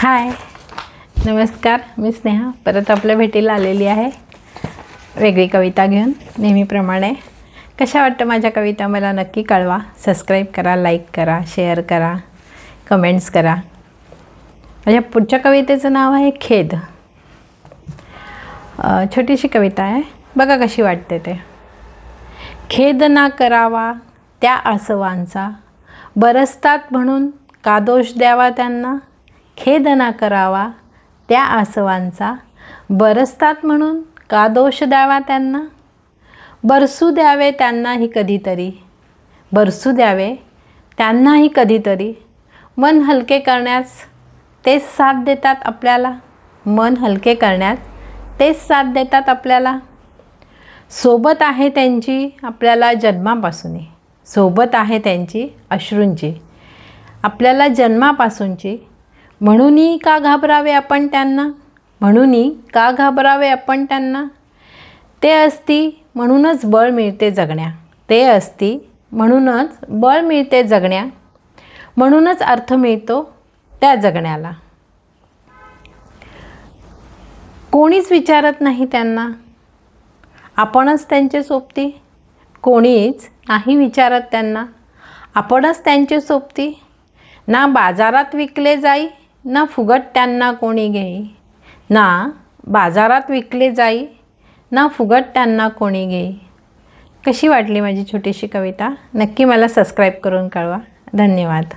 हाय, नमस्कार. मी स्नेहा परत आपल्या भेटीला आलेली आहे वेगळी कविता घेऊन. नेहमीप्रमाणे कशा वाटतं माझ्या कविता मला नक्की कळवा. सबस्क्राईब करा, लाईक करा, शेअर करा, कमेंट्स करा. माझ्या पुढच्या कवितेचं नाव आहे खेद. छोटीशी कविता आहे, बघा कशी वाटते ते. खेद ना करावा त्या आसवांचा, बरसतात म्हणून का दोष द्यावा त्यांना. खेद ना करावा त्या आसवांचा, बरसतात म्हणून का दोष द्यावा त्यांना. बरसू द्यावे त्यांनाही कधीतरी, बरसू द्यावे त्यांनाही कधीतरी. मन हलके करण्यास तेच साथ देतात आपल्याला, मन हलके करण्यास तेच साथ देतात आपल्याला. सोबत आहे त्यांची आपल्याला जन्मापासूनही, सोबत आहे त्यांची अश्रूंची आपल्याला जन्मापासूनची. म्हणूनही का घाबरावे आपण त्यांना, म्हणूनही का घाबरावे आपण त्यांना. ते असती म्हणूनच बळ मिळते जगण्या, ते असती म्हणूनच बळ मिळते जगण्या. म्हणूनच अर्थ मिळतो त्या जगण्याला. कोणीच विचारत नाही त्यांना, आपणच त्यांचे सोबती. कोणीच नाही विचारत त्यांना, आपणच त्यांचे सोबती. ना बाजारात विकले जाई, ना फुगट त्यांना कोणी घेई. ना बाजारात विकले जाई, ना फुगट त्यांना कोणी घेई. कशी वाटली माझी छोटीशी कविता नक्की मला सबस्क्राईब करून कळवा. धन्यवाद.